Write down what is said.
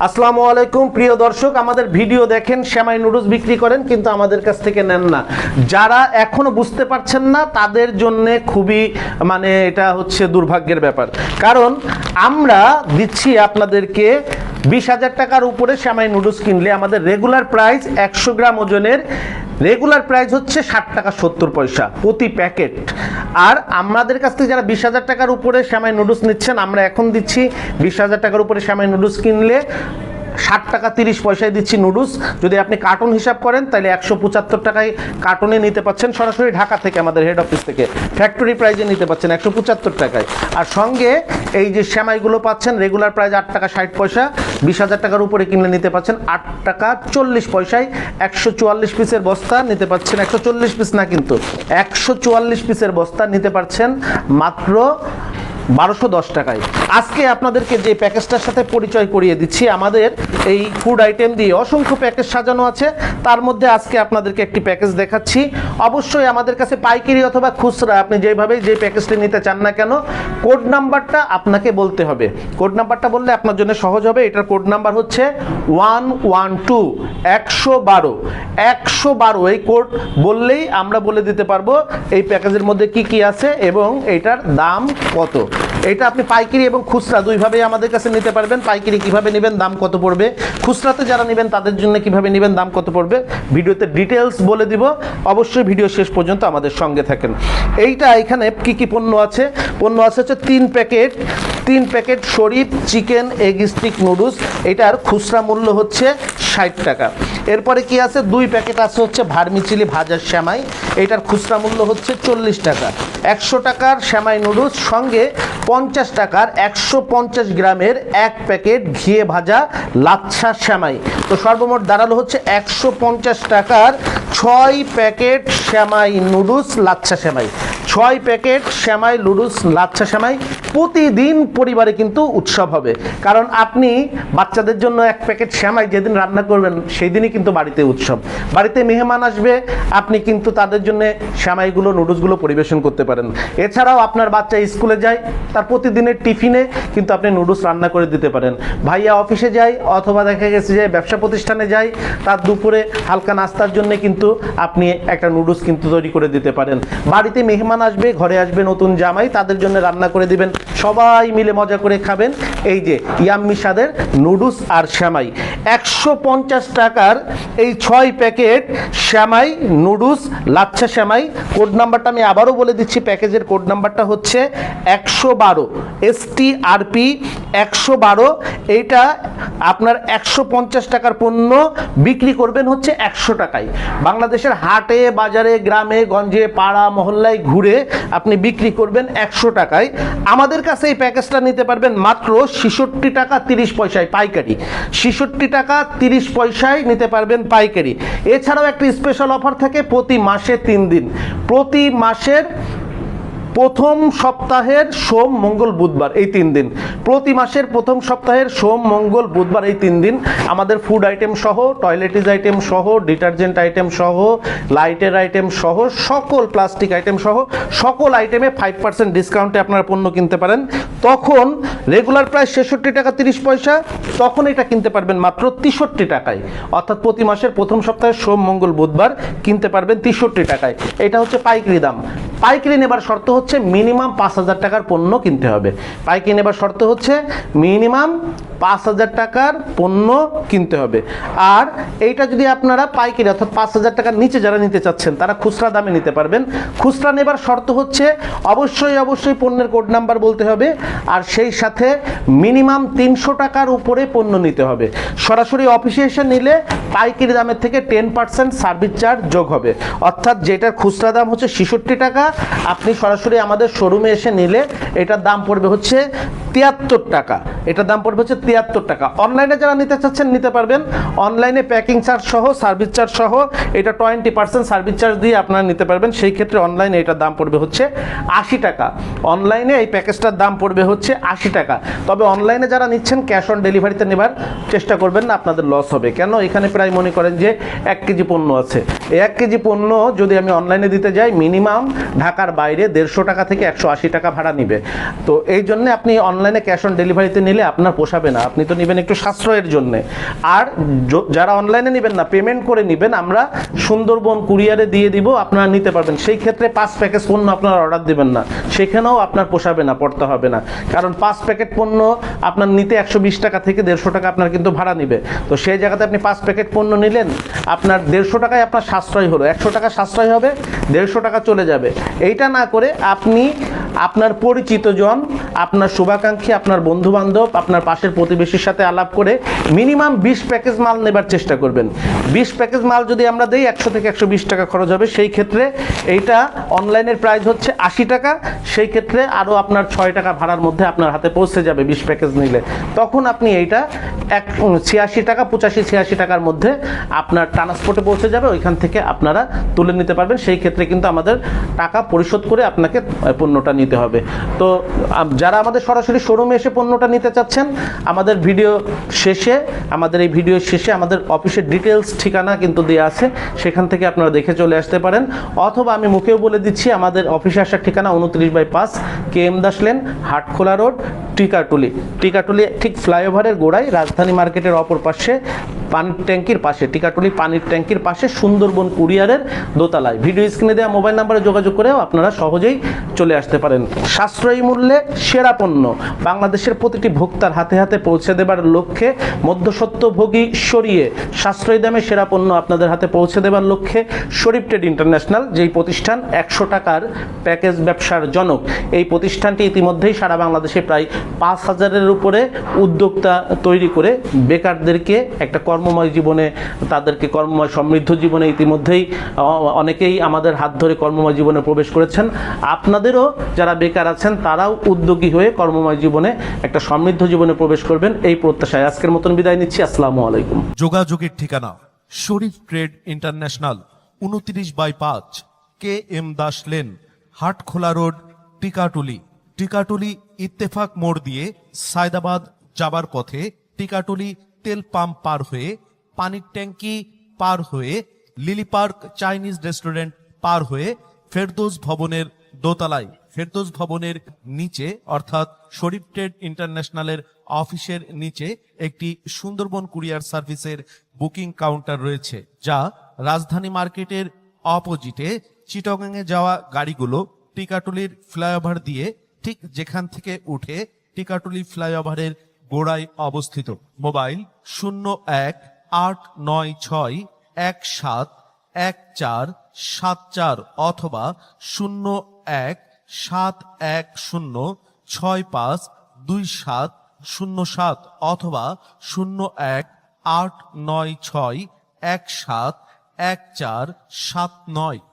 আসসালামু আলাইকুম প্রিয় দর্শক, আমাদের ভিডিও দেখেন, সেমাই নুডলস বিক্রি করেন কিন্তু আমাদের কাছ থেকে নেন না। যারা এখনো বুঝতে পারছেন না তাদের জন্য খুবই এটা হচ্ছে দুর্ভাগ্যের ব্যাপার, কারণ আমরা দিচ্ছি আপনাদেরকে 20,000 টাকার উপরে সেমাই নুডলস কিনলে আমাদের রেগুলার প্রাইস 100 গ্রাম ওজনের রেগুলার প্রাইস হচ্ছে 60 টাকা 70 পয়সা প্রতি প্যাকেট। আর আমাদের কাছ থেকে যারা 20,000 টাকার উপরে সেমাই নুডলস নিচ্ছেন, আমরা এখন দিচ্ছি 20,000 টাকার উপরে সেমাই নুডলস কিনলে 60 টাকা 30 পয়সায় দিচ্ছি নুডলস। যদি আপনি কার্টন হিসাব করেন তাহলে 175 টাকায় কার্টনে নিতে পাচ্ছেন, সরাসরি ঢাকা থেকে আমাদের হেড অফিস থেকে ফ্যাক্টরি প্রাইজে নিতে পাচ্ছেন 175 টাকায়। আর সঙ্গে এই যে সেমাইগুলো পাচ্ছেন রেগুলার প্রাইস 8 টাকা 60 পয়সা, 20,000 টাকার উপরে কিনলে নিতে পাচ্ছেন 8 টাকা 40 পয়সায়। 144 পিসের বস্তা নিতে পাচ্ছেন, 140 পিস না কিন্তু 144 পিসের বস্তা নিতে পারছেন মাত্র 1210 টাকায়। আজকে আপনাদেরকে যে প্যাকেজটার সাথে পরিচয় করিয়ে দিচ্ছি, আমাদের এই ফুড আইটেম দিয়ে অসংখ্য প্যাকেজ সাজানো আছে, তার মধ্যে আজকে আপনাদেরকে একটি প্যাকেজ দেখাচ্ছি। অবশ্যই আমাদের কাছে পাইকারি অথবা খুচরা আপনি যেভাবেই যে প্যাকেজটি নিতে চান না কেন, কোড নাম্বারটা আপনাকে বলতে হবে। কোড নাম্বারটা বললে আপনার জন্য সহজ হবে। এটার কোড নাম্বার হচ্ছে 112 112 112। এই কোড বললেই আমরা বলে দিতে পারবো এই প্যাকেজের মধ্যে কি কি আছে এবং এইটার দাম কত। এটা আপনি পাইকারি এবং খুচরা দুইভাবেই আমাদের কাছে নিতে পারবেন। পাইকারি কিভাবে নেবেন, দাম কত পড়বে, খুচরাতে যারা নেবেন তাদের জন্য কিভাবে নেবেন, দাম কত পড়বে, ভিডিওতে ডিটেলস বলে দিব। অবশ্যই ভিডিও শেষ পর্যন্ত আমাদের সঙ্গে থাকেন। এখানে কি কি পণ্য আছে হচ্ছে 3 প্যাকেট শরীফ চিকেন এগ স্টিক নুডলস। এটার খুচরা মূল্য হচ্ছে 60 টাকা। এরপরে কি আছে, 2 প্যাকেট আছে হচ্ছে ভার্মিচিলি ভাজার সেমাই। এটার খুচরা মূল্য হচ্ছে 40 টাকা। 100 টাকার সেমাই নুডলস সঙ্গে 50 টাকার 150 গ্রামের 1 প্যাকেট ঘিয়ে ভাজা লাচ্ছা সেমাই। তো সর্বমোট দাঁড়ালো হচ্ছে 150 টাকার 6 প্যাকেট সেমাই নুডলস লাচ্ছা সেমাই। 6 প্যাকেট সেমাই নুডলস লাচ্ছা সেমাই। প্রতিদিন পরিবারে কিন্তু উৎসব হবে, কারণ আপনি বাচ্চাদের জন্য 1 প্যাকেট সেমাই যেদিন রান্না করবেন সেই দিনই কিন্তু বাড়িতে উৎসব। বাড়িতে মেহমান আসবে, আপনি কিন্তু তাদের জন্য সেমাইগুলো নুডলসগুলো পরিবেশন করতে পারেন। এছাড়াও আপনার বাচ্চা স্কুলে যায়, তার প্রতিদিনের টিফিনে কিন্তু আপনি নুডলস রান্না করে দিতে পারেন। ভাইয়া অফিসে যায় অথবা দেখা গেছে যে ব্যবসা প্রতিষ্ঠানে যায়, তার দুপুরে হালকা নাস্তার জন্য কিন্তু আপনি একটা নুডলস কিন্তু তৈরি করে দিতে পারেন। বাড়িতে মেহমান আসবে, ঘরে আসবে নতুন জামাই, তাদের জন্য রান্না করে দিবেন, সবাই মিলে মজা করে খাবেন। এই যে ইয়াম্মি স্বাদের নুডলস আর সেমাই। 150 টাকার এই 6 প্যাকেট সেমাই নুডলস লাচ্ছা সেমাই। কোড নাম্বারটা আমি আবারও বলে দিচ্ছি, প্যাকেজের কোড নাম্বারটা হচ্ছে 112 STRP 112। এইটা আপনার 150 টাকার পণ্য বিক্রি করবেন হচ্ছে 100 টাকায়। বাংলাদেশের হাটে বাজারে গ্রামে গঞ্জে পাড়া মহল্লায় ঘুরে আপনি বিক্রি করবেন 100 টাকায়। আমাদের কাছে এই প্যাকেজটা নিতে পারবেন মাত্র 66 টাকা 30 পয়সায় পাইকারি। 66 টাকা 30 পয়সায় নিতে পারবেন পাইকারি। এছাড়াও একটি স্পেশাল অফার থাকে প্রতি মাসে 3 দিন। প্রতি মাসের প্রথম সপ্তাহের সোম মঙ্গল বুধবার এই 3 দিন, প্রতি মাসের প্রথম সপ্তাহের সোম মঙ্গল বুধবার এই 3 দিন আমাদের ফুড আইটেম সহ, টয়লেটিজ আইটেম সহ, ডিটারজেন্ট আইটেম সহ, লাইটের আইটেম সহ, সকল প্লাস্টিক আইটেম সহ সকল আইটেমে 5% ডিসকাউন্টে আপনারা পণ্য কিনতে পারেন। তখন রেগুলার প্রাইস 66 টাকা 30 পয়সা, তখন এটা কিনতে পারবেন মাত্র 63 টাকায়। অর্থাৎ প্রতি মাসের প্রথম সপ্তাহের সোম মঙ্গল বুধবার কিনতে পারবেন 63 টাকায়। এটা হচ্ছে পাইকারি দাম। পাইকারি নেবার শর্ত হচ্ছে মিনিমাম 5,000 টাকার পণ্য কিনতে হবে। পাইকারি নেবার শর্ত হচ্ছে মিনিমাম 5,000 টাকার পণ্য কিনতে হবে। আর এইটা যদি আপনারা পাইকারি অর্থাৎ 5,000 টাকার নিচে যারা নিতে চাচ্ছেন তারা খুচরা দামে নিতে পারবেন। খুচরা নেবার শর্ত হচ্ছে অবশ্যই পণ্যের কোড নাম্বার বলতে হবে, আর সেই সাথে মিনিমাম 300 টাকার উপরে পণ্য নিতে হবে। সরাসরি অফিসে এসে নিলে পাইকারি দামের থেকে 10% সার্ভিস চার্জ যোগ হবে। অর্থাৎ যেটার খুচরা দাম হচ্ছে 66 টাকা, আপনি সরাসরি আমাদের শোরুমে এসে নিলে এটার দাম পড়বে হচ্ছে 73 টাকা। এটার দাম পড়বে হচ্ছে 73 টাকা। অনলাইনে যারা নিতে চাচ্ছেন নিতে পারবেন। অনলাইনে প্যাকিং চার্জ সহ সার্ভিস চার্জ সহ এটা 20% সার্ভিস চার্জ দিয়ে আপনারা নিতে পারবেন। সেই ক্ষেত্রে অনলাইনে এটার দাম পড়বে হচ্ছে 80 টাকা। অনলাইনে এই প্যাকেজটার দাম পড়বে হচ্ছে 80 টাকা। তবে অনলাইনে যারা নিচ্ছেন ক্যাশ অন ডেলিভারিতে নেবার চেষ্টা করবেন না, আপনাদের লস হবে। কেন, এখানে প্রায় মনে করেন যে 1 কেজি পণ্য আছে। এই 1 কেজি পণ্য যদি আমি অনলাইনে দিতে যাই মিনিমাম ঢাকার বাইরে 150 100 টাকা থেকে 180 টাকা ভাড়া নিবে। তো এই জন্য আপনি অনলাইনে ক্যাশ অন ডেলিভারিতে নিলে আপনার পোষাবে না, আপনি তো নেবেন একটু সাশ্রয়ের জন্য। আর যারা অনলাইনে নেবেন না, পেমেন্ট করে নেবেন, আমরা সুন্দরবন কুরিয়ারে দিয়ে দিব, আপনারা নিতে পারবেন। সেই ক্ষেত্রে 5 প্যাকেজ পণ্য আপনারা অর্ডার দিবেন না, সেখানেও আপনার পোষাবে না, পড়তে হবে না। কারণ 5 প্যাকেট পণ্য আপনার নিতে 120 টাকা থেকে 150 টাকা আপনার কিন্তু ভাড়া নিবে। তো সেই জায়গাতে আপনি 5 প্যাকেট পণ্য নিলেন, আপনার 150 টাকায় আপনার সাশ্রয় হলো, 100 টাকা সাশ্রয় হবে, 150 টাকা চলে যাবে। এইটা না করে আপনি আপনার পরিচিত জন, আপনার শুভাকাঙ্ক্ষী, আপনার বন্ধু বান্ধব, আপনার পাশের প্রতিবেশীর সাথে আলাপ করে মিনিমাম 20 প্যাকেজ মাল নেবার চেষ্টা করবেন। 20 প্যাকেজ মাল যদি আমরা দেই 100 থেকে 120 টাকা খরচ হবে। সেই ক্ষেত্রে এইটা অনলাইনের প্রাইস হচ্ছে 80 টাকা, সেই ক্ষেত্রে আরও আপনার 6 টাকা ভাড়ার মধ্যে আপনার হাতে পৌঁছে যাবে 20 প্যাকেজ নিলে। তখন আপনি এইটা 86 টাকা 85-86 টাকার মধ্যে আপনার ট্রান্সপোর্টে পৌঁছে যাবে, ওইখান থেকে আপনারা তুলে নিতে পারবেন। সেই ক্ষেত্রে কিন্তু আমাদের টাকা পরিশোধ করে আপনাকে পণ্যটা নিতে হবে। তো যারা আমাদের সরাসরি শোরুমে এসে পণ্যটা নিতে চাচ্ছেন, আমাদের এই ভিডিও শেষে আমাদের অফিসের ডিটেলস ঠিকানা কিন্তু দেওয়া আছে, সেখান থেকে আপনারা দেখে চলে আসতে পারেন। অথবা আমি মুখেও বলে দিচ্ছি, আমাদের অফিসে আসার ঠিকানা 29/5 KM Das lane, Hatkhola road, Tikatuli ঠিক ফ্লাইওভারের গোড়ায়, রাজধানী মার্কেটের অপর পাশে, পানির ট্যাঙ্কির পাশে, টিকাটুলি পানির ট্যাঙ্কির পাশে, সুন্দরবন কুরিয়ারের দোতলায়। ভিডিও স্ক্রিনে দেওয়া মোবাইল নাম্বারে যোগাযোগ করেও আপনারা সহজেই চলে আসতে পারেন। সাশ্রয়ী মূল্যে সেরা পণ্য বাংলাদেশের প্রতিটি ভোক্তার হাতে হাতে পৌঁছে দেবার লক্ষ্যে, মধ্যস্বত্বভোগী সরিয়ে সাশ্রয়ী দামে সেরা পণ্য আপনাদের হাতে পৌঁছে দেবার লক্ষ্যে শরীফ ট্রেড ইন্টারন্যাশনাল, যেই প্রতিষ্ঠান 100 টাকার প্যাকেজ ব্যবসার জনক, এই প্রতিষ্ঠানটি ইতিমধ্যেই সারা বাংলাদেশে প্রায় 5000-এর উপরে উদ্যোক্তা তৈরি করে বেকারদেরকে একটা কর্মময় জীবনে, তাদেরকে কর্মময় সমৃদ্ধ জীবনে ইতিমধ্যেই অনেকেই আমাদের হাত ধরে কর্মময় জীবনে প্রবেশ করেছেন। আপনাদেরও যারা বেকার আছেন তারাও উদ্যোগী হয়ে কর্মময় জীবনে একটা সমৃদ্ধ জীবনে প্রবেশ করবেন, এই প্রত্যাশায় আজকের মতন বিদায় নিচ্ছি। আসসালামু আলাইকুম। যোগাযোগের ঠিকানা Sharif trade international, 29/5 KM Das lane, Hatkhola road, Tikatuli Ittefaq মোড় দিয়ে সায়দাবাদ যাবার পথে, টিকাটুলি তেল পাম্প পার হয়ে, পানির ট্যাঙ্কি পার হয়ে, লিলি পার্ক চাইনিজ রেস্টুরেন্ট পার হয়ে ফেরদৌস ভবনের দোতলায়, ফেরদৌস ভবনের নিচে অর্থাৎ শরীফ ট্রেড ইন্টারন্যাশনালের অফিসের নিচে একটি সুন্দরবন কুরিয়ার সার্ভিসের বুকিং কাউন্টার রয়েছে, যা রাজধানী মার্কেটের অপোজিটে চিটাগাংয়ে যাওয়া গাড়িগুলো টিকাটুলির ফ্লাইওভার দিয়ে ঠিক যেখান থেকে উঠে টিকাটুলি ফ্লাইওভারের গোড়ায় অবস্থিত। মোবাইল 0189171474 অথবা 0171065207 অথবা 018961714149।